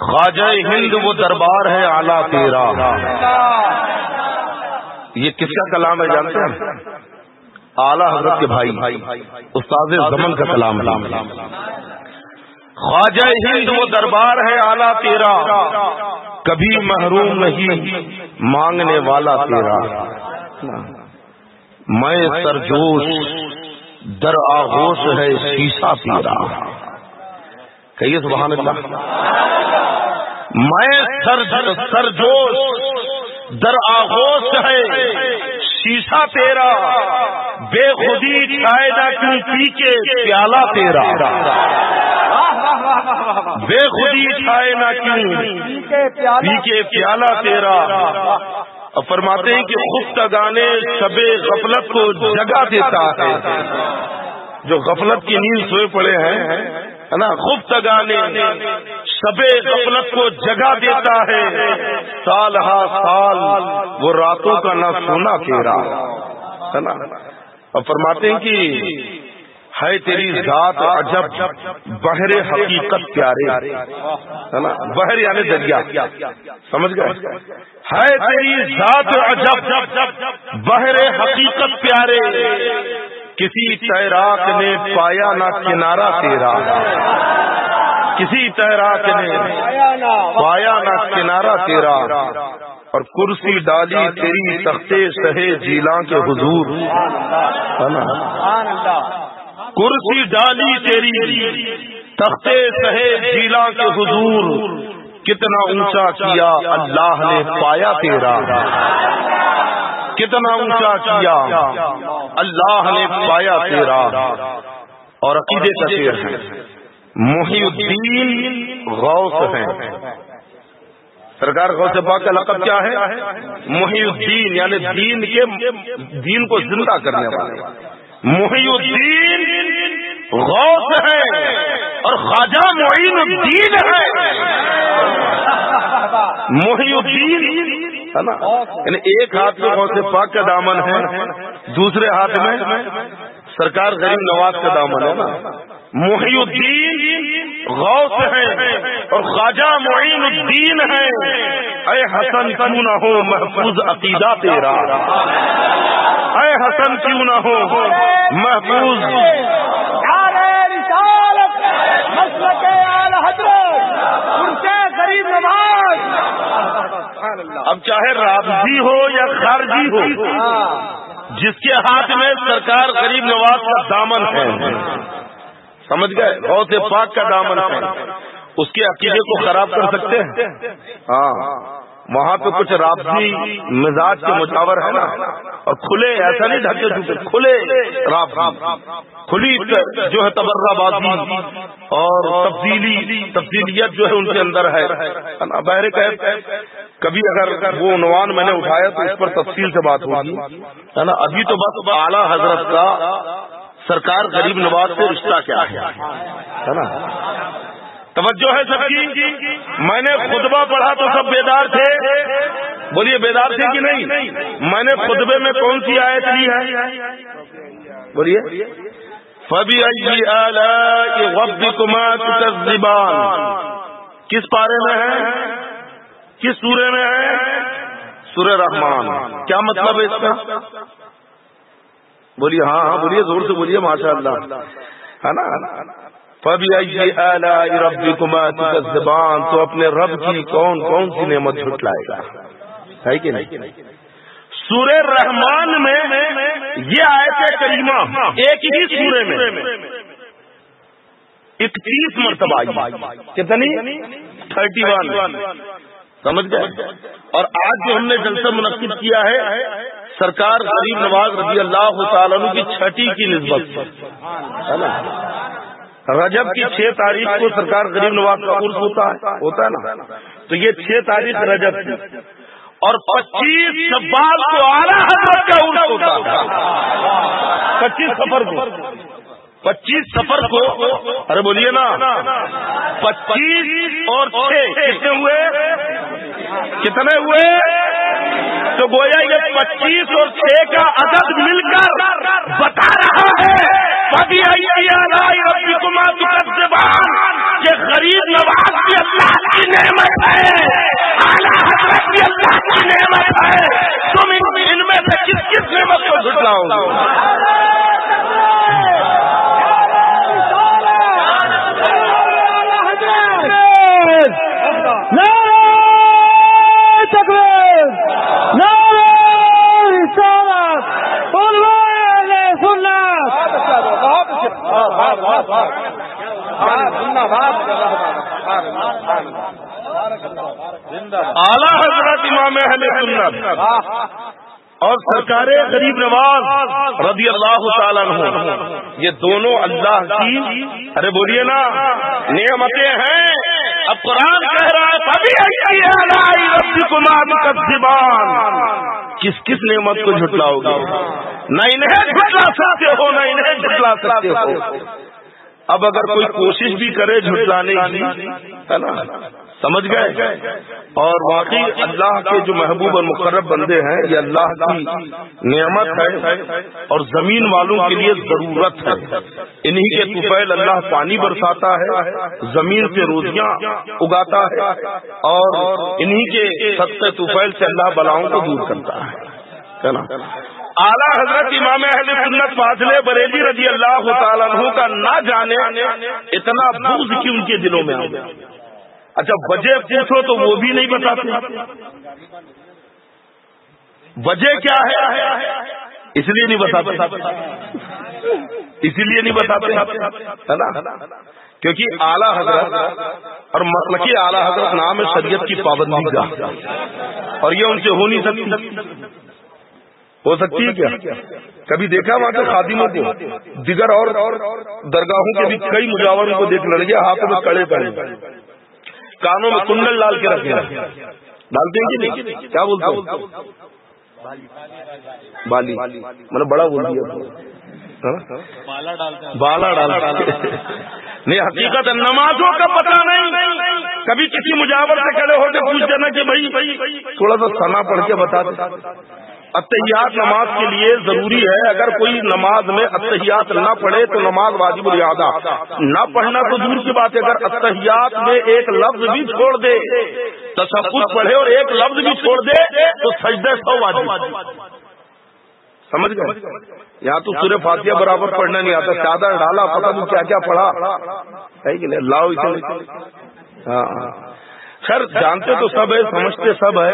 خواجہ ہند وہ دربار ہے اعلیٰ تیرا. یہ کس کا کلام ہے جانتے ہیں؟ اعلیٰ حضرت کے بھائی استاد زمن کا کلام ہے. خواجہ ہند وہ دربار ہے اعلیٰ تیرا، کبھی محروم نہیں مانگنے والا تیرا. میں سرجوش در آغوش ہے شیشہ تیرا. کہیے سبحان اللہ. میں سرجوش در آغوش ہے شیشہ تیرا، بے خودی چھائے نہ کیوں پی کے پیالہ تیرا. بے خودی چھائے نہ کیوں پی کے پیالہ تیرا. اور فرماتے ہیں کہ خفتگانے شب غفلت کو جگا دیتا ہے. جو غفلت کی نیند سوئے پڑے ہیں ہے نا، خفتگانے شب غفلت کو جگا دیتا ہے. سال ہا سال وہ راتوں کا نہ سونا تیرا ہے نا. اور فرماتے ہیں کہ ہے تیری ذات عجب بحر حقیقت پیارے ہے نا. بحر یعنی دریا، سمجھ گئے. ہے تیری ذات عجب بحر حقیقت پیارے، کسی تیراک نے پایا نہ کنارہ تیرا. کسی تیراک نے پایا نہ کنارہ تیرا. اور کرسی ڈالی تیری تختے سہے جیلاں کے حضور ہے نا. کرسی ڈالی تیری تختے سہے جیلاں کے حضور، کتنا اونچا کیا اللہ نے پایا تیرا. کتنا اونچا کیا اللہ نے پایا تیرا. اور عقیدے کا شعر ہے، محی الدین غوث ہیں. سرکار غوث پاک کا لقب کیا ہے؟ محی الدین، یعنی دین کو زندہ کرنے والے. محی الدین غوث ہے اور خواجہ معین الدین ہے. محی الدین ہے نا، یعنی ایک ہاتھ میں غوث پاک کا دامن ہے، دوسرے ہاتھ میں سرکار غریب نواز کا دامن ہے نا. محی الدین غوث ہے اور خواجہ معین الدین ہے. اے حسن کیوں نہ ہو محفوظ عقیدہ تیرا. اے حسن کیوں نہ ہو محفوظ. اب چاہے رابضی ہو یا خارجی ہو، جس کے ہاتھ میں سرکار غریب نواز کا دامن ہے، سمجھ گئے، غوث پاک کا دامن ہے، اس کے عقیدے کو خراب کر سکتے ہیں؟ ہاں، وہاں پہ کچھ رابطی مزاج کے مجاور ہے نا. اور کھلے، ایسا نہیں ڈھکے چھپے، کھلے رابطی، کھلی جو ہے تبرہ بازی اور تفصیلیت جو ہے ان کے اندر ہے. بہر کبھی اگر وہ عنوان میں نے اٹھایا تو اس پر تفصیل سے بات ہوگی ہے نا. ابھی تو بس اعلیٰ حضرت کا سرکار غریب نواز سے رشتہ کیا ہے نا. توجہ ہے سب کی. میں نے خطبہ پڑھا تو سب بیدار تھے، بولیے بیدار تھے کہ نہیں؟ میں نے خطبے میں کون سی آیت لی ہے؟ بولیے. فَبِأَيِّ آلَاءِ رَبِّكُمَا تُكَذِّبَانِ. کس پارے میں ہے؟ کس سورے میں ہے؟ سورہ رحمان. کیا مطلب ہے اس کا؟ بولیے. ہاں بولیے، زور سے بولیے. ماشاء اللہ ہے نا. فَبِأَيِّ آلَاءِ رَبِّكُمَا تُكَذِّبَانِ. تو اپنے رب کی کون کون سی نعمت جھٹلائے گا، ہے کہ نہیں؟ سورہ رحمان میں یہ آیت کریمہ ایک ہی سورے میں 31 مرتبہ آئی. کتنی؟ 31. سمجھ گئے. اور آج جو ہم نے جلسہ منعقد کیا ہے سرکار غریب نواز رضی اللہ تعالیٰ عنہ کی چھٹی کی نسبت ہے نا. رجب کی 6 تاریخ کو سرکار غریب نواز کا عرس ہوتا ہے نا. تو یہ 6 تاریخ رجب کی اور 25 شوال کو اعلیٰ حضرت کا عرس ہوتا ہے. 25 سفر کو 25 سفر کو، ارے بولیے نا، 25 اور 6 کتنے ہوئے؟ کتنے ہوئے؟ تو گویا یہ 25 اور 6 کا عدد مل کر بتا رہا ہے فَبِأَيِّ آلَاءِ رَبِّكُمَا تُكَذِّبَانِ. کہ غریب نواز بھی اللہ کی نعمت ہے، اعلیٰ حضرت بھی اللہ کی نعمت ہے، تم ان میں سے کس نعمت کو جھٹلاؤ گے؟ اعلیٰ حضرت امام اہل سنت اور سرکار غریب نواز رضی اللہ تعالیٰ عنہ، یہ دونوں اللہ کی ارے بولیے نا نعمتیں ہیں۔ اب قرآن کہہ رہا ہے کس نعمت کو جھٹلاؤ گے؟ نہ انہیں جھٹلا سکتے ہو نہ انہیں جھٹلا سکتے ہو۔ اب اگر کوئی کوشش بھی کرے جھٹلانے کی، ہے نا، سمجھ گئے؟ اور واقعی اللہ کے جو محبوب اور مقرب بندے ہیں یہ اللہ کی نعمت ہے اور زمین والوں کے لیے ضرورت ہے۔ انہی کے طفیل اللہ پانی برساتا ہے، زمین سے روزیاں اگاتا ہے، اور انہی کے صدقے طفیل سے اللہ بلاؤں کو دور کرتا ہے نا۔ اعلیٰ حضرت امام اہل سنت فاضل بریلوی رضی اللہ تعالیٰ عنہ کا نہ جانے اتنا بغض کی ان کے دلوں میں آ گیا۔ اچھا وجہ پوچھو تو وہ بھی نہیں بتاتے، وجہ کیا ہے اس لیے نہیں بتاتے، اسی لیے نہیں بتاتے ہے نا، کیونکہ اعلیٰ حضرت اور مسلکی اعلیٰ حضرت نام شریعت کی پابندی کا، اور یہ ان سے ہو نہیں سکتی۔ ہو سکتی ہے کیا؟ کبھی دیکھا وہاں کے خادموں کو، دیگر اور درگاہوں کے بھی کئی مجاوروں کو دیکھ لڑ گیا ہاتھوں میں کڑے پہنے، کانوں میں کنڈل ڈال کے رکھے، ڈالتے ہیں کہ نہیں؟ کیا بولتے ہیں؟ بالی، میں نے بڑا بول دیا، بالا ڈالتے نہیں۔ حقیقت نمازوں کا پتہ نہیں، کبھی کسی مجاور سے کھڑے ہو کے پوچھ دینا کہ بھائی تھوڑا سا ثنا پڑھ کے بتا دیں۔ اتحیات نماز کے لیے ضروری ہے، اگر کوئی نماز میں اتحیات نہ پڑھے تو نماز واجب الادا، نہ پڑھنا تو دور کی بات ہے، اگر اتحیات میں ایک لفظ بھی چھوڑ دے، تشہد پڑھے اور ایک لفظ بھی چھوڑ دے تو سجدہ سو واجب۔ سمجھ گئے؟ یہاں تو سورہ فاتحہ برابر پڑھنا نہیں آتا، چادر ڈالا پتہ نہیں کیا کیا پڑھا ہے کہ نہیں، لاؤ اسے۔ ہاں خیر جانتے تو سب ہے، سمجھتے سب ہے،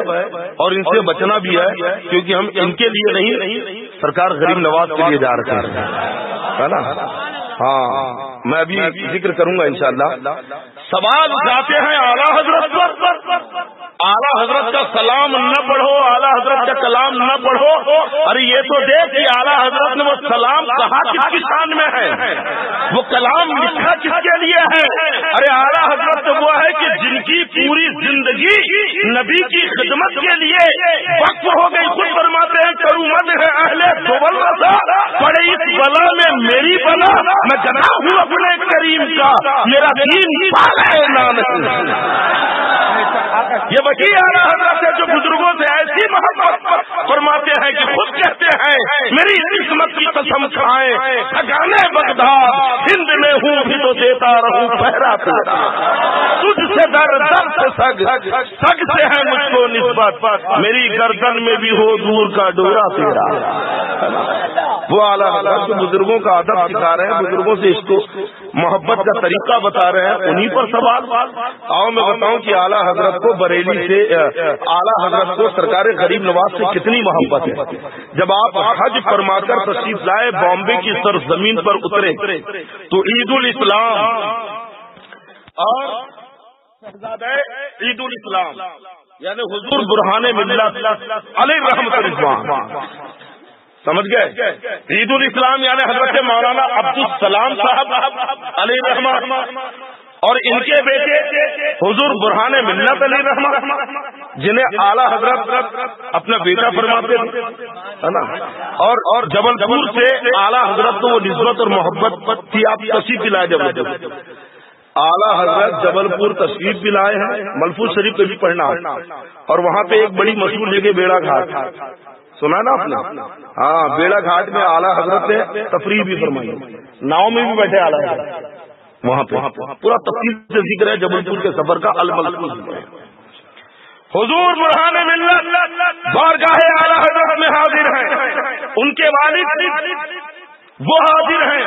اور ان سے بچنا بھی ہے، کیونکہ ہم ان کے لیے نہیں سرکار غریب نواز کے لیے جا رہے ہیں، ہے نا۔ ہاں میں ابھی ذکر کروں گا انشاءاللہ۔ سوال اٹھاتے ہیں اعلیٰ حضرت پر، اعلیٰ حضرت کا سلام نہ پڑھو، اعلیٰ حضرت کا کلام نہ پڑھو۔ ارے یہ تو دیکھ کہ اعلیٰ حضرت نے وہ سلام کہا کس کی شان میں ہے، وہ کلام لکھا کس کے لیے ہے؟ ارے اعلیٰ حضرت تو وہ ہے کہ جن کی پوری زندگی نبی کی خدمت کے لیے وقف ہو گئی، خود فرماتے ہیں کرومت ہے اہل دوبل رضا، پڑے اس بلا میں میری بلا، میں گناہ ہوں اپنے کریم کا، میرا دین یہ وہی اعلیٰ حضرت ہے جو بزرگوں سے ایسی محبت فرماتے ہیں کہ خود کہتے ہیں میری قسمت کی قسم کھائیں، ٹھکانے بغداد ہند میں ہوں بھی تو دیتا رہوں پہرا تیرا، تجھ سے در در سے سگ سے ہے مجھ کو نسبت، میری گردن میں بھی ہو دور کا ڈورا تیرا۔ وہ اعلیٰ حضرت جو بزرگوں کا ادب سکھا رہے ہیں، بزرگوں سے اس کو محبت کا طریقہ بتا رہے ہیں، انہی پر سوال۔ آؤ میں بتاؤں کہ اعلیٰ حضرت کو بریلی سے، اعلیٰ حضرت کو سرکار غریب نواز سے کتنی محبت ہے۔ جب آپ حج فرما کر تشریف لائے، بامبے کی سرزمین پر اترے تو عید الاسلام اور شہزادہ عید الاسلام یعنی حضور برہان ملت علیہ رحمت رضوان، سمجھ گئے؟ عید الاسلام یعنی حضرت مولانا عبدالسلام صاحب علیہ رحمت اور ان کے بیٹے حضور برہان ملت علیہ رحمت، جنہیں اعلیٰ حضرت اپنا بیٹا فرماتے ہے نا، اور جبل پور سے اعلیٰ حضرت کو وہ نسبت اور محبت تھی۔ آپ تشریف لائے جب اعلیٰ حضرت جبل پور تشریف بھی لائے ہیں، ملفوظ شریف پہ بھی پڑھنا، اور وہاں پہ ایک بڑی مشہور جگہ بیڑا گھاٹ سنا نا آپ نے؟ ہاں بیڑا گھاٹ میں اعلیٰ حضرت نے تفریح بھی فرمائی، ناؤ میں بھی بیٹھے اعلیٰ حضرت، وہاں پہ پورا تفصیل سے ذکر ہے جبل پور کے سفر کا الملکوز میں. حضور برہان ملت بارگاہ اعلیٰ حضرت میں حاضر ہیں، ان کے والد وہ حاضر ہیں.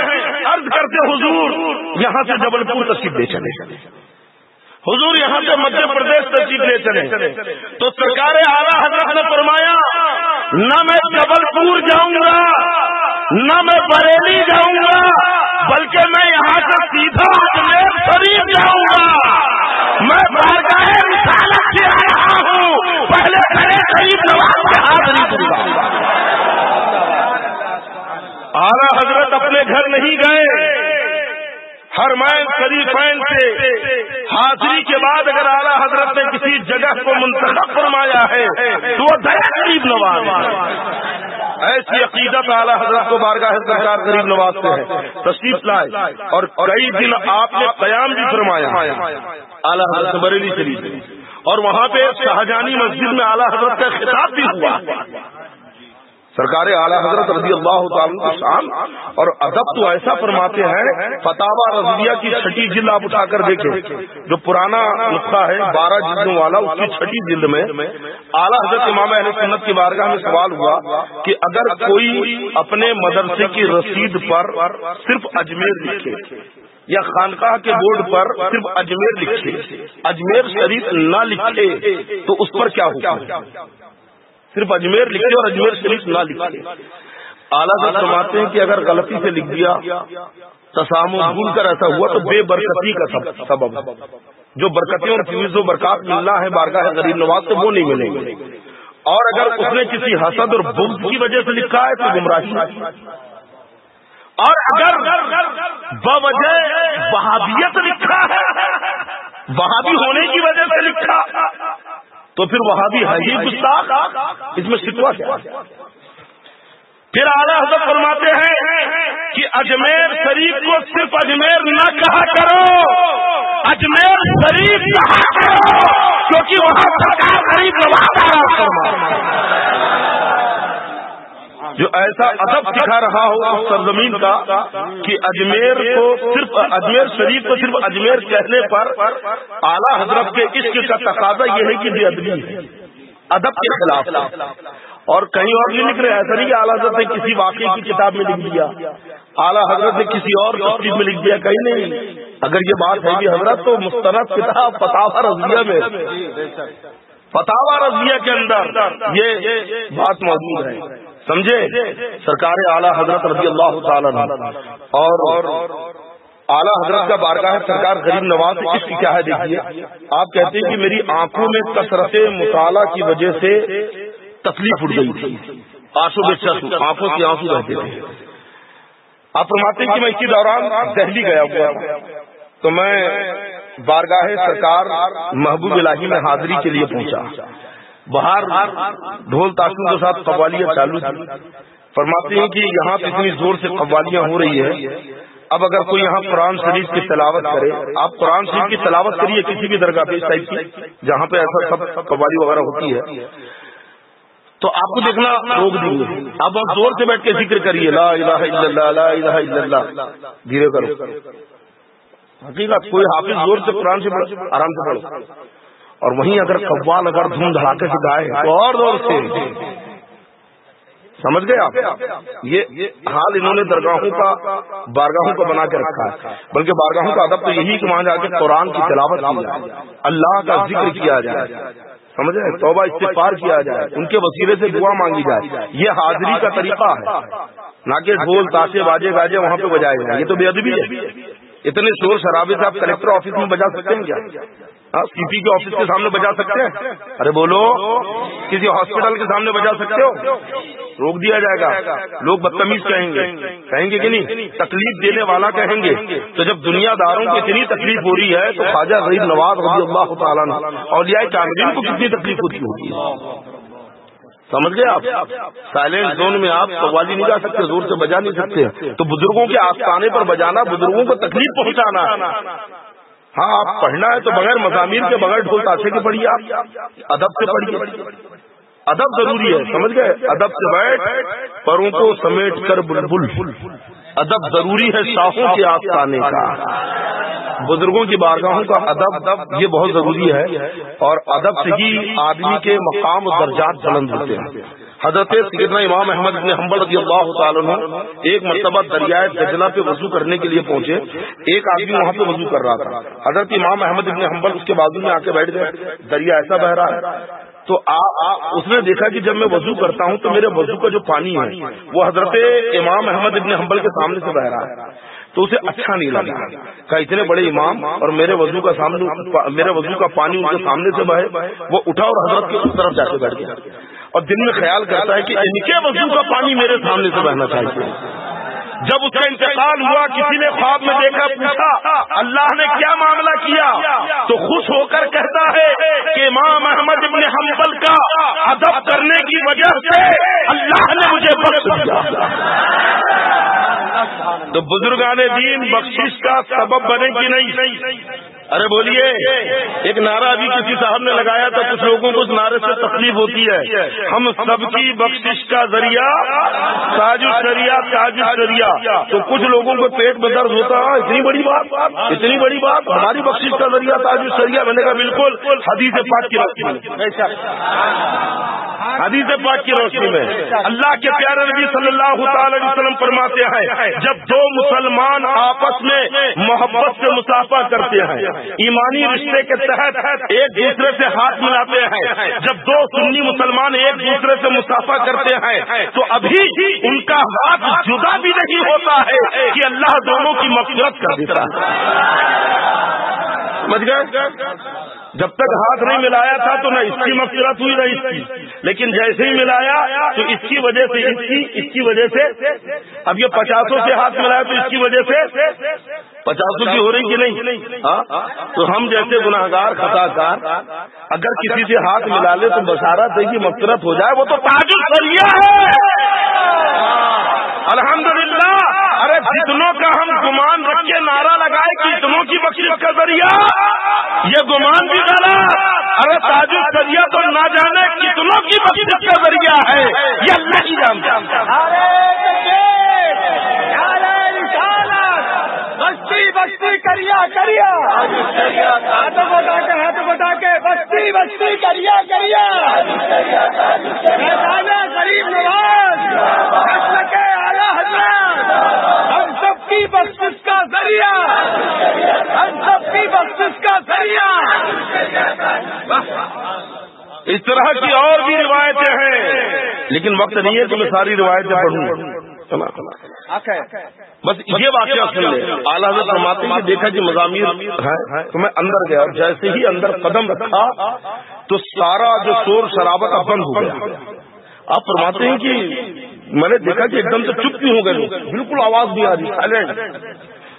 عرض کرتے حضور یہاں سے جبل پور تشریف لے چلے، حضور یہاں سے مدھیہ پردیش تشریف لے چلے. تو سرکار اعلیٰ حضرت نے فرمایا نہ میں جبل پور جاؤں گا نہ میں بریلی جاؤں گا، بلکہ میں یہاں سے سیدھا اجمیر شریف جاؤں گا. میں بارگاہ رسالت سے آ رہا ہوں، پہلے غریب نواز سے حاضری دوں گا. اعلیٰ حضرت اپنے گھر نہیں گئے، حرمین شریفین سے حاضری کے بعد اگر اعلیٰ حضرت نے کسی جگہ کو منتخب فرمایا ہے تو وہ غریب نواز ہے. ایسی عقیدت اعلیٰ حضرت کو بارگاہ سرکار غریب نواز سے ہے. تشریف لائے اور کئی دن آپ نے قیام بھی فرمایا اعلیٰ حضرت بریلی شریف، اور وہاں پہ شاہجہانی مسجد میں اعلیٰ حضرت کا خطاب بھی ہوا. سرکار اعلیٰ حضرت رضی اللہ تعالیٰ کی شان اور ادب تو ایسا فرماتے ہیں. فتاوی رضویہ کی 6 جلد آپ اٹھا کر دیکھیں، جو پرانا نسخہ ہے 12 جلدوں والا، اس کی 6 جلد میں اعلیٰ حضرت امام اہل سنت کی بارگاہ میں سوال ہوا کہ اگر کوئی اپنے مدرسے کی رسید پر صرف اجمیر لکھے یا خانقاہ کے بورڈ پر صرف اجمیر لکھے، اجمیر شریف نہ لکھے، تو اس پر کیا ہوگا؟ صرف اجمیر لکھے اور اجمیر شریف نہ لکھے. اعلیٰ حضرت فرماتے ہیں کہ اگر غلطی سے لکھ دیا، تسامح بھول کر ایسا ہوا تو بے برکتی کا سبب، جو برکتیں اور فیوز و برکات ملنا ہے بارگاہ غریب نواز سے وہ نہیں ملیں گے. اور اگر اس نے کسی حسد اور بغض کی وجہ سے لکھا ہے تو گمراہی، اور اگر بوجہ وہابیت لکھا ہے، وہابی ہونے کی وجہ سے لکھا، تو پھر وہابی ہے ہی گستاخ، اس میں شکوہ کیا؟ پھر اعلیٰ حضرت فرماتے ہیں کہ اجمیر شریف کو صرف اجمیر نہ کہا کرو، اجمیر شریف کہا کرو، کیونکہ وہاں سرکار غریب نواز آرام فرما. جو ایسا ادب سکھا رہا ہو اس سرزمین کا کہ اجمیر کو صرف اجمیر شریف کو صرف اجمیر کہنے پر اعلیٰ حضرت کے عشق کا تقاضا یہ ہے کہ بے ادبی ہے، ادب کے خلاف. اور کہیں اور نہیں لکھ رہے، ایسا نہیں کہ اعلیٰ حضرت نے کسی واقعے کی کتاب میں لکھ دیا، اعلیٰ حضرت نے کسی اور تفسیر میں لکھ دیا، کہیں نہیں. اگر یہ بات ہے کہ حضرت تو مستند کتاب فتاوی رضویہ میں، فتاوی رضویہ کے اندر یہ بات موجود ہے. سمجھے؟ سرکار اعلیٰ حضرت رضی اللہ تعالیٰ اور اعلیٰ حضرت کا بارگاہ سرکار غریب نواز سے عشق کیا ہے. دیکھیے آپ کہتے ہیں کہ میری آنکھوں میں کثرت مطالعہ کی وجہ سے تکلیف اٹھ گئی تھی، آنسو بے چشم، آنکھوں سے آنسو بہتے تھے. آپ فرماتے ہیں کہ میں اسی دوران دہلی گیا ہوا تو میں بارگاہ سرکار محبوب الہی میں حاضری کے لیے پہنچا. باہر ڈھول تاشوں کے ساتھ قوالیاں چالو تھی. فرماتے ہیں کہ یہاں پہ اتنی زور سے قوالیاں ہو رہی ہے، اب اگر کوئی یہاں قرآن شریف کی تلاوت کرے، آپ قرآن شریف کی تلاوت کریے کسی بھی درگاہ پہ ٹائپ کی جہاں پہ ایسا سب قوالی وغیرہ ہوتی ہے، تو آپ کو دیکھنا روک دیں گے. اب آپ زور سے بیٹھ کے ذکر کریے لا الہ الا اللہ لا الہ الا اللہ، دھیرے کرو. حقیقت کوئی حافظ زور سے قرآن سے آرام سے پڑھو، اور وہیں اگر قوال اگر دھوم دھڑاکے سے گائے تو اور زور سے. سمجھ گئے آپ؟ یہ حال انہوں نے درگاہوں کا بارگاہوں کا بنا کے رکھا ہے. بلکہ بارگاہوں کا ادب تو یہی کہ وہاں جا کے قرآن کی تلاوت کی جائے، اللہ کا ذکر کیا جائے، سمجھے، توبہ استغفار کیا جائے، ان کے وسیلے سے دعا مانگی جائے. یہ حاضری کا طریقہ ہے، نہ کہ ڈھول تاشے باجے گاجے وہاں پہ بجائے جائیں. یہ تو بے ادبی ہے. اتنے شور شرابے سے آپ کلیکٹر آفس میں بجا سکتے ہیں کیا؟ سی پی کے آفس کے سامنے بجا سکتے ہیں؟ ارے بولو، کسی ہاسپٹل کے سامنے بجا سکتے ہو؟ روک دیا جائے گا. لوگ بدتمیز کہیں گے کہ نہیں، تکلیف دینے والا کہیں گے. تو جب دنیا داروں کو اتنی تکلیف ہو رہی ہے تو خواجہ غریب نواز رضی اللہ تعالیٰ اولیاء کاملین کو کتنی تکلیف ہوتی ہوگی. سمجھ گئے آپ؟ سائلنٹ زون میں آپ قوالی نہیں گا سکتے، زور سے بجا نہیں سکتے. تو بزرگوں کے آستانے پر بجانا بزرگوں کو تکلیف پہنچانا. ہاں آپ پڑھنا ہے تو بغیر مضامین کے بغیر ڈھول تاشے کے پڑھیے، آپ ادب سے پڑھیے. ادب ضروری ہے، سمجھ گئے؟ ادب سے بیٹھ پروں کو سمیٹ کر بلبل، ادب ضروری ہے شاخوں کے آستانے کا. بزرگوں کی بارگاہوں کا ادب یہ بہت ضروری ہے، اور ادب سے ہی آدمی کے مقام و درجات بلند ہوتے ہیں۔ حضرت سیدنا امام احمد بن حنبل رضی اللہ تعالیٰ عنہ ایک مرتبہ دریائے دجلہ پہ وضو کرنے کے لیے پہنچے، ایک آدمی وہاں پہ وضو کر رہا تھا، حضرت امام احمد بن حنبل اس کے بازو میں آ کے بیٹھ گئے، دریا ایسا بہ رہا ہے، تو اس نے دیکھا کہ جب میں وضو کرتا ہوں تو میرے وضو کا جو پانی ہے وہ حضرت امام احمد بن حنبل کے سامنے سے بہ رہا ہے، تو اسے اچھا نہیں لگا، کہا اتنے بڑے امام اور میرے وضو کا پانی ان کے سامنے سے بہے، وہ اٹھا اور حضرت کی طرف جا کے بیٹھ گیا، اور دل میں خیال کرتا ہے کہ ان کے وضو کا پانی میرے سامنے سے بہنا چاہیے۔ جب اس کا انتقال ہوا، کسی نے خواب میں دیکھا، پوچھا اللہ نے کیا معاملہ کیا، تو خوش ہو کر کہتا ہے کہ امام احمد بن حنبل کا ادب کرنے کی وجہ سے اللہ نے مجھے بخش دیا۔ تو بزرگان دین بخشش کا سبب بنے گی نہیں؟ ارے بولیے، ایک نعرہ ابھی کسی صاحب نے لگایا تھا، کچھ لوگوں کو اس نعرے سے تکلیف ہوتی ہے، ہم سب کی بخشش کا ذریعہ تاج الشریعہ، تو کچھ لوگوں کو پیٹ میں درد ہوتا ہے، اتنی بڑی بات ہماری بخشش کا ذریعہ تاج الشریعہ۔ میں نے کہا بالکل، حدیث پاک کی روشنی میں اللہ کے پیارے نبی صلی اللہ تعالی علیہ وسلم فرماتے ہیں، جب دو مسلمان آپس میں محبت سے مصافحہ کرتے ہیں، ایمانی رشتے کے تحت ایک دوسرے سے ہاتھ ملاتے ہیں، جب دو سنی مسلمان ایک دوسرے سے مصافحہ کرتے ہیں تو ابھی ان کا ہاتھ جدا بھی نہیں ہوتا ہے کہ اللہ دونوں کی مغفرت کر دیتا ہے۔ سمجھ گئے؟ جب تک ہاتھ نہیں ملایا تھا تو نہ اس کی مغفرت ہوئی نہ اس کی، لیکن جیسے ہی ملایا تو اس کی وجہ سے اس کی وجہ سے اب یہ 50 سے ہاتھ ملایا تو اس کی وجہ سے 50 کی ہو رہی کہ نہیں؟ تو ہم جیسے گناہگار خطا کار اگر کسی سے ہاتھ ملا لے تو بشارت ہے کہ مغفرت ہو جائے، وہ تو تاج الشریعہ ہے۔ الحمدللہ۔ ارے جتنوں کا ہم گمان رکھ کے نعرہ لگائے کہ اتنوں کی بخشش کا ذریعہ، یہ گمان بھی غلط۔ ارے تاج الشریعہ تو نہ جانے کتنوں کی بخشش کا ذریعہ ہے، یہ اللہ ہی جانتا ہے۔ بستی کریا ہاتھ بٹا کے بستی کریا غریب نواز کے اعلیٰ حضرت، ہم سب کی بخشش کا ذریعہ، ہم سب کی بخشش کا ذریعہ۔ اس طرح کی اور بھی روایتیں ہیں، لیکن وقت نہیں ہے کہ میں ساری روایتیں پڑھوں۔ بس یہ واقعہ سن لے، اعلیٰ حضرت فرماتے ہیں کہ دیکھا کہ مضامیر ہے تو میں اندر گیا، اور جیسے ہی اندر قدم رکھا تو سارا جو شور شرابت بند ہو گیا۔ آپ فرماتے ہیں کہ میں نے دیکھا کہ ایک دم سے چپ کیوں ہو گئے، بالکل آواز نہیں آ رہی، سائلنٹ۔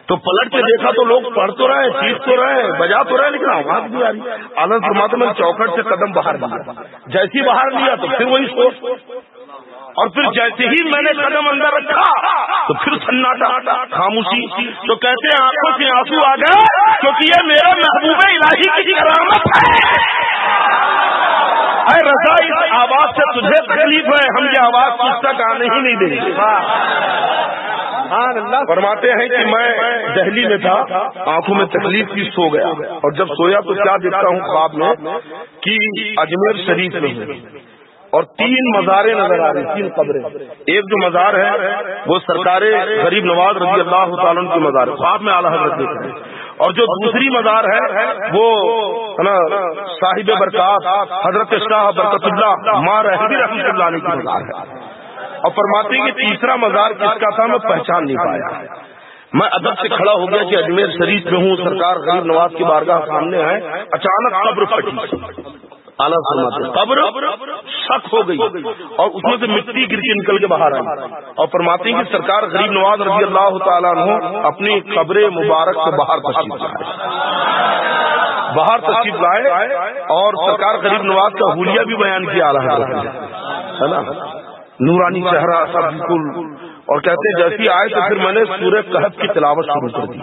تو پلٹ کے دیکھا تو لوگ پڑھ تو رہے ہیں، چیخ تو رہے ہیں، بجا تو رہے، لیکن آواز نہیں آ رہی۔ اعلیٰ فرماتے میں چوکھٹ سے قدم باہر لیا، جیسے باہر لیا تو پھر وہی شور، اور پھر جیسے ہی میں نے قدم اندر رکھا تو پھر سناٹا، خاموشی۔ تو کہتے ہیں آنکھوں سے آنسو آ گئے، کیونکہ یہ میرا محبوب الہی کی کرامت ہے۔ اے رضا، اس آواز سے تجھے تکلیف ہے، ہم یہ آواز کس تک آنے ہی نہیں دیں گے۔ فرماتے ہیں کہ میں دہلی میں تھا، آنکھوں میں تکلیف کی سو گیا، اور جب سویا تو کیا دیکھتا ہوں خواب میں کہ اجمیر شریف میں ہوں اور 3 مزاریں نظر آ رہی، 3 قبریں۔ ایک جو مزار ہے وہ سرکار غریب نواز رضی اللہ تعالیٰ عنہ کی مزار ہے، خواب میں اعلیٰ حضرت دیکھ رہے ہیں، اور جو دوسری مزار ہے وہ صاحب برکات حضرت شاہ برکت اللہ ماں رحمت اللہ علیہ کی مزار ہے۔ اور فرماتے ہیں کہ تیسرا مزار کس کا تھا میں پہچان نہیں پایا۔ میں ادب سے کھڑا ہو گیا کہ اجمیر شریف میں ہوں، سرکار غریب نواز کی بارگاہ سامنے ہے، اچانک قبر پھٹی۔ اعلیٰ فرماتے ہیں قبر شک ہو گئی اور اس میں سے مٹی گر کے نکل کے باہر آئی، اور فرماتے ہیں کہ سرکار غریب نواز رضی اللہ تعالیٰ عنہ اپنی قبر مبارک سے باہر تشریف لائے اور سرکار غریب نواز کا حلیہ بھی بیان کیا اعلیٰ حضرت، ہے نا، نورانی چہرہ سب بالکل، اور کہتے جیسی آئے تو پھر میں نے سورہ کہف کی تلاوت شروع کر دی۔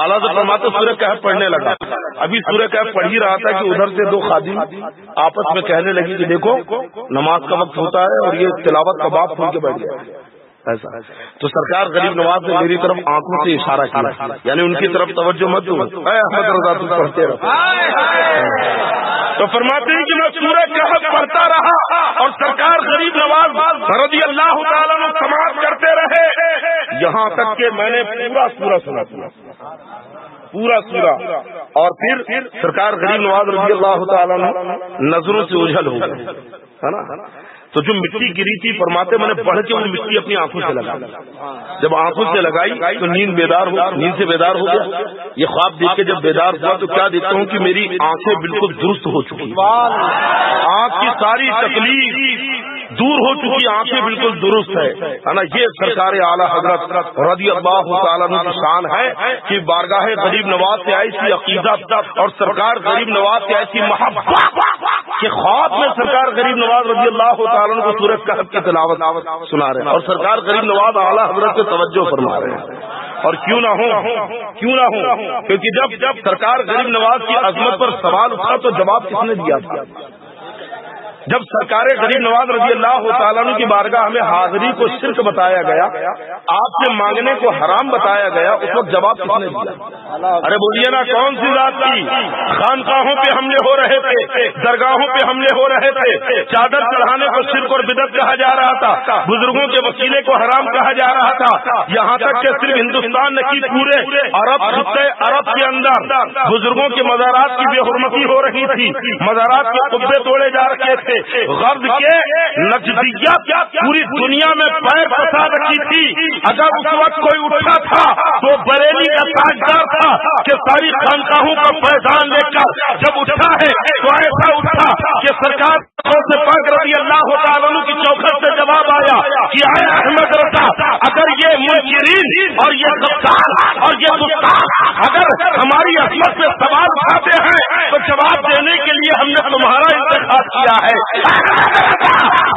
اعلیٰ سے فرماتے سورہ کہف پڑھنے لگا، ابھی سورہ کہف پڑھ ہی رہا تھا کہ ادھر سے 2 خادم آپس میں کہنے لگی کہ دیکھو نماز کا وقت ہوتا ہے اور یہ تلاوت کا باب کھول کے بیٹھ گیا۔ ایسا تو سرکار غریب نواز نے میری طرف آنکھوں سے اشارہ کیا، یعنی ان کی طرف توجہ مت دو، احمد رضا تم پڑھتے رہو. تو فرماتے ہیں کہ میں سورہ کہف پڑھتا رہا اور سرکار غریب نواز رضی اللہ تعالیٰ عنہ سماعت کرتے رہے، یہاں تک کہ میں نے پورا سورہ سنا پورا سورہ، اور پھر سرکار غریب نواز رضی اللہ تعالیٰ عنہ نظروں سے اوجھل ہو گئے، ہے نا. تو جو مٹی گری تھی فرماتے میں نے پڑھ کے وہ مٹی اپنی آنکھوں سے لگائی، جب آنکھوں سے لگائی تو نیند سے بیدار ہو گیا. یہ خواب دیکھ کے جب بیدار ہوا تو کیا دیکھتا ہوں کہ میری آنکھیں بالکل درست ہو چکی، آنکھ کی ساری تکلیف دور ہو چکی، آنکھیں بالکل درست ہے نا. یہ سرکار اعلیٰ حضرت رضی اللہ تعالیٰ عنہ کی شان ہے کہ بارگاہ غریب نواز سے ایسی عقیدت اور سرکار غریب نواز سے ایسی محبت کہ خواب میں سرکار غریب نواز رضی اللہ تعالیٰ عنہ کو سورہ کہف کی تلاوت سنا رہے ہیں، اور سرکار غریب نواز اعلیٰ حضرت سے توجہ فرما رہے ہیں. اور کیوں نہ ہو کیونکہ جب سرکار غریب نواز کی عظمت پر سوال اٹھا تو جواب کس نے دیا تھا؟ جب سرکار غریب نواز رضی اللہ تعالیٰ عنہ کی بارگاہ ہمیں حاضری کو شرک بتایا گیا، آپ سے مانگنے کو حرام بتایا گیا، اس وقت جواب کس نے دیا؟ ارے بولیے نا، کون سی ذات کی خانقاہوں پہ حملے ہو رہے تھے، درگاہوں پہ حملے ہو رہے تھے، چادر چڑھانے کو شرک اور بدعت کہا جا رہا تھا، بزرگوں کے وسیلے کو حرام کہا جا رہا تھا، یہاں تک کہ صرف ہندوستان نہیں پورے عرب کے اندر بزرگوں کے مزارات کی بے حرمتی ہو رہی تھی، مزارات کے قبے توڑے جا رہے تھے، غرب کے نجدیات پوری دنیا میں پیر پسا رکھی تھی. اگر اس وقت کوئی اٹھا تھا تو بریلی کا تاجدار تھا کہ ساری خانقاہوں کا فیضان لے کر جب اٹھا ہے تو ایسا اٹھا کہ سرکار سے پاک رضی اللہ تعالیٰ عنہ کی چوکھٹ سے جواب آیا کہ اے احمد رضا، اگر یہ منکرین اور یہ غدار اور یہ گستاخ اگر ہماری عظمت سے سوال اٹھاتے ہیں تو جواب دینے کے لیے ہم نے تمہارا انتخاب کیا ہے.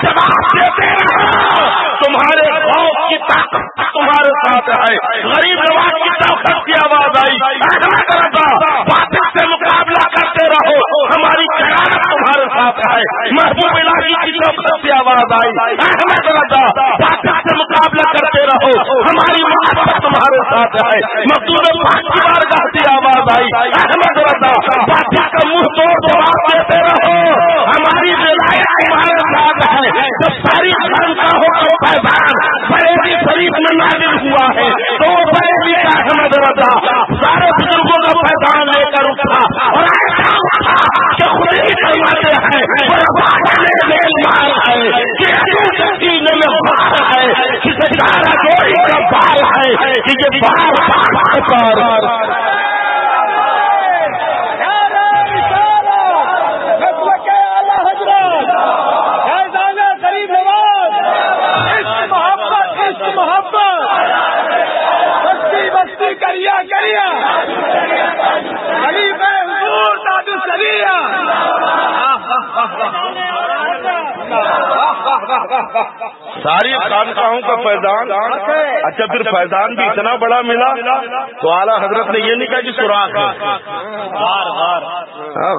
جواب دیتے رہو، تمہارے خوف کی طاقت تمہارے ساتھ ہے. غریب نواز کی طاقت کی آواز آئی، احمد رضا باطل سے مقابلہ کرتے رہو، ہماری قیادت تمہارے ساتھ ہے. محبوب الہی کی طاقت سے آواز آئی، احمد رضا باطل سے مقابلہ کرتے رہو، ہماری محبت تمہارے ساتھ ہے. مقصود پاک کی بارگاہ سے آواز آئی، احمد رضا باطل کا منہ توڑ جواب دیتے رہو، ہماری ولایت تمہارے ساتھ ہے. جب ساری خانقاہوں کا فیضان بریلی شریف میں نازل ہوا ہے تو بریلی کا احمد رضا سارے بزرگوں کا فیضان لے کر اٹھا اور ایسا اٹھا کہ خود ہی فرماتے ہیں سینے میں بار ہے کہ ستارہ جوڑی کا بار ہے کہ یہ بار ساری خانقاہوں کا فیضان. اچھا پھر فیضان بھی اتنا بڑا ملا تو اعلیٰ حضرت نے یہ نہیں کہا کہ سوراخ ہے،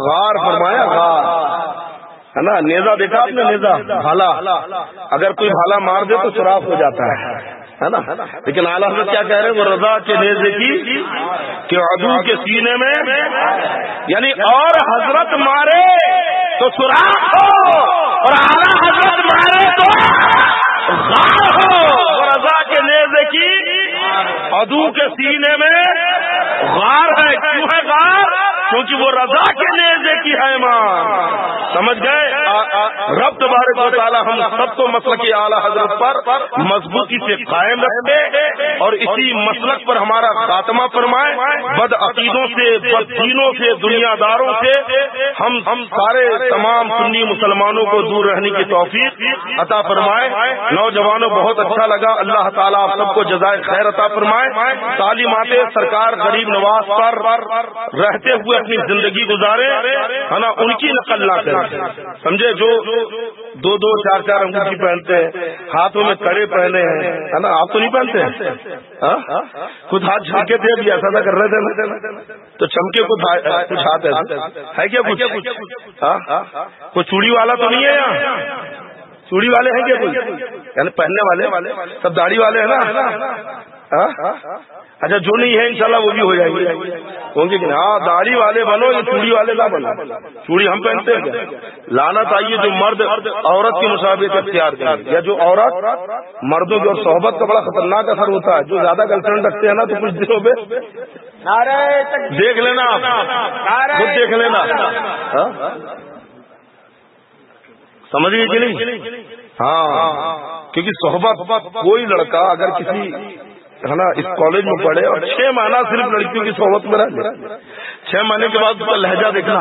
غار فرمایا، غار ہے نا. نیزا دیکھا آپ نے، نیزا بھالا، اگر کوئی بھالا مار دے تو سوراخ ہو جاتا ہے نا. لیکن اعلیٰ حضرت کیا کہہ رہے ہیں؟ وہ رضا کے نیزے کی کہ عدو کے سینے میں، یعنی اور حضرت مارے تو سوراخ ہو اور اعلیٰ حضرت مارے تو غار ہو. رضا کے نیزے کی عدو کے سینے میں غار ہے. کیوں ہے غار؟ کیونکہ وہ رضا کے نیزے کی ہے ایمان. سمجھ گئے؟ رب تبارک و تعالی ہم سب کو مسلک اعلیٰ حضرت پر مضبوطی سے قائم رکھے اور اسی مسلک پر ہمارا خاتمہ فرمائے. بد عقیدوں سے، بد دینوں سے، دنیا داروں سے ہم سارے تمام سنی مسلمانوں کو دور رہنے کی توفیق عطا فرمائے. نوجوانوں بہت اچھا لگا، اللہ تعالیٰ آپ سب کو جزائے خیر عطا فرمائے. تعلیمات سرکار غریب نواز پر رہتے ہوئے اپنی زندگی گزارے، ہے نا، ان کی نقل نہ کریں. سمجھے؟ جو دو چار انگوٹھی پہنتے ہیں، ہاتھوں میں کڑے پہنے ہیں، ہے نا. آپ تو نہیں پہنتے ہیں؟ کچھ ہاتھ جھانکے تھے ابھی ایسا کر رہے تھے تو چمکے کچھ ہاتھ ہے کیا؟ کچھ چوڑی والا تو نہیں ہے یہاں؟ چوڑی والے ہیں کیا کوئی؟ یعنی پہننے والے سب داڑھی والے ہیں نا؟ اچھا جو نہیں ہے انشاءاللہ وہ بھی ہو جائیں گے، ہوں گے کہ ہاں داڑھی والے بنو، یہ چوڑی والے نہ بنو۔ چوڑی ہم پہنتے ہیں کیا؟ لعنت آئیے جو مرد عورت کی مشابہت اختیار کرے، یا جو عورت مردوں کی اور صحبت کا بڑا خطرناک اثر ہوتا ہے، جو زیادہ گرل فرینڈ رکھتے ہیں نا تو کچھ دنوں میں دیکھ لینا، آپ خود دیکھ لینا، سمجھ گئے کہ نہیں؟ ہاں، کیونکہ صحبت، کوئی لڑکا اگر کسی ہے نا اس کالج میں پڑھے اور 6 مہینہ صرف لڑکیوں کی صحبت میں رہ، 6 مہینے کے بعد اس کا لہجہ دیکھنا،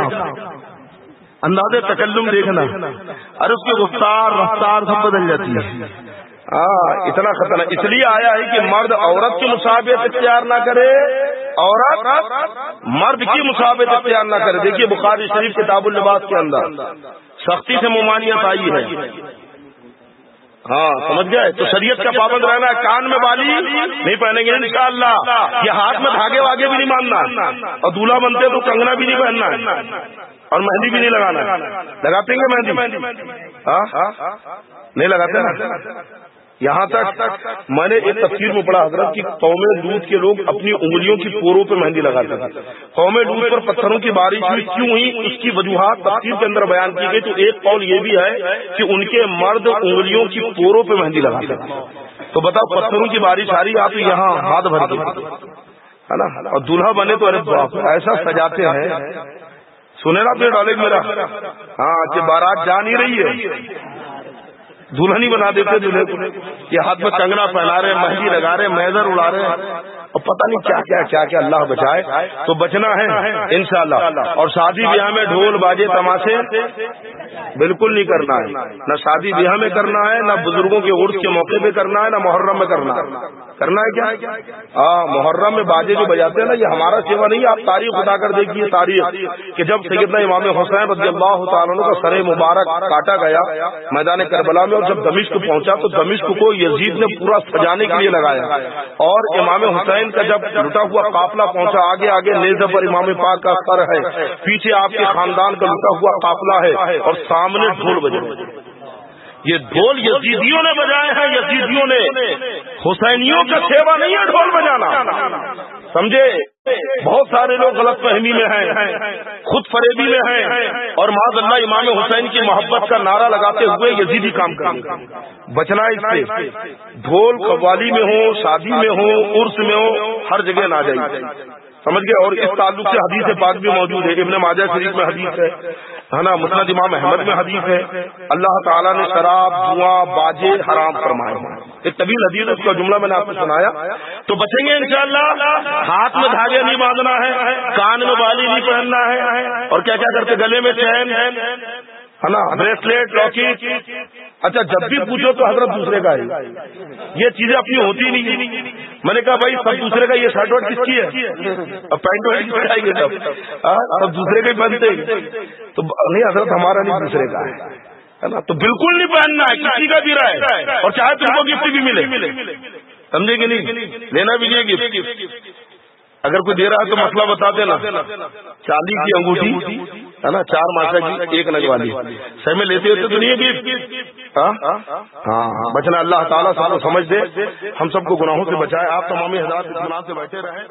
انداز تکلم دیکھنا، اور اس کی رفتار سب بدل جاتی ہے۔ اتنا خطرہ اس لیے آیا ہے کہ مرد عورت کی مشابہت اختیار نہ کرے، عورت مرد کی مشابہت اختیار نہ کرے۔ دیکھیے بخاری شریف کتاب اللباس کے اندر سختی سے ممانعت آئی ہے، ہاں سمجھ گئے؟ تو شریعت کا پابند رہنا ہے، کان میں بالی نہیں پہنیں گے انشاءاللہ، یہ ہاتھ میں دھاگے واگے بھی نہیں باندھنا، اور دولہا بنتے تو کنگنا بھی نہیں پہننا ہے، اور مہندی بھی نہیں لگانا۔ لگاتے ہیں مہندی؟ نہیں لگاتے نا؟ یہاں تک میں نے ایک تفسیر میں پڑھا حضرت کی قوم لوط کے لوگ اپنی انگلیوں کی پوروں پہ مہندی لگاتے تھے۔ قوم لوط پر پتھروں کی بارش ہوئی، کیوں ہوئی اس کی وجوہات تفسیر کے اندر بیان کی گئی، تو ایک قول یہ بھی ہے کہ ان کے مرد انگلیوں کی پوروں پہ مہندی لگاتے تھے۔ تو بتاؤ پتھروں کی بارش آ رہی، آپ یہاں ہاتھ بھر کے ہے نا، اور دولہا بنے تو ارے باپ ایسا سجاتے ہیں، سنے نا اپنے ڈالے میرا، ہاں کہ بارات جا نہیں رہی ہے، دلہن ہی بنا دیتے دلہے کو، یہ ہاتھ میں کنگنا پہنا رہے، مہندی لگا رہے، میزر اڑا رہے، اور پتہ نہیں کیا کیا اللہ بچائے۔ تو بچنا ہے انشاءاللہ، اور شادی بیاہ میں ڈھول باجے تماشے بالکل نہیں کرنا ہے، نہ شادی بیاہ میں کرنا ہے، نہ بزرگوں کے عرس کے موقع پہ کرنا ہے، نہ محرم میں کرنا ہے کیا؟ محرم میں باجے جو بجاتے ہیں نا، یہ ہمارا سیوا نہیں ہے۔ آپ تاریخ اٹھا کر دیکھیے، تاریخ کہ جب سیدنا امام حسین رضی اللہ تعالیٰ عنہ کا سر مبارک کاٹا گیا میدان کربلا میں، اور جب دمشق پہنچا تو دمشق کو یزید نے پورا سجانے کے لیے لگایا، اور امام حسین کا جب لٹا ہوا قافلہ پہنچا، آگے آگے نیزے پر امام پاک کا سر ہے، پیچھے آپ کے خاندان کا لٹا ہوا قافلہ ہے، اور سامنے ڈھول بجے۔ یہ ڈھول یزیدیوں نے بجائے ہیں، یزیدیوں نے، حسینیوں کا سیوا نہیں ہے ڈھول بجانا، سمجھے؟ بہت سارے لوگ غلط فہمی میں ہیں، خود فریبی میں ہیں، اور معاذ اللہ امام حسین کی محبت کا نعرہ لگاتے ہوئے یزیدی کام کریں۔ بچنا اس سے، ڈھول قوالی میں ہو، شادی میں ہو، عرس میں ہو، ہر جگہ نہ جائے، سمجھ گئے؟ اور اس تعلق سے حدیث پاک بھی موجود ہے، ابن ماجہ شریف میں حدیث ہے نا، مسند امام احمد میں حدیث ہے، اللہ تعالیٰ نے شراب، جوا، باجے حرام فرمائے ہیں۔ ایک طویل حدیث، اس کا جملہ میں نے آپ کو سنایا۔ تو بچیں گے انشاءاللہ، ہاتھ میں دھاگے نہیں باندھنا ہے، کان میں بالی نہیں پہننا ہے، اور کیا کرتے گلے میں چین ہے نا، بریسلیٹ، لاکٹ۔ اچھا جب بھی پوچھو تو حضرت دوسرے کا ہے، یہ چیزیں اپنی ہوتی نہیں۔ میں نے کہا بھائی سب دوسرے کا، یہ شرٹ وٹ کس کی ہے اور پینٹ وٹ کس کا ہے؟ سب دوسرے کے بنتے، تو نہیں حضرت ہمارا نہیں دوسرے کا ہے نا، تو بالکل نہیں پہننا ہے، کسی کا بھی رہے، اور چاہے تم کو گفٹ بھی ملے، سمجھے کہ نہیں؟ لینا بھی نہیں گفٹ، اگر کوئی دے رہا ہے تو مسئلہ بتا دینا۔ چاندی کی انگوٹھی ہے نا، 4 ماشا کی 1 نگ والی، سر میں لیتے ہوتے تو نہیں ہے گفٹ۔ ہاں بچنا، اللہ تعالیٰ سب کو سمجھ دے، ہم سب کو گناہوں سے بچائے، آپ تمام حضرات اس گناہ سے بیٹھے رہیں۔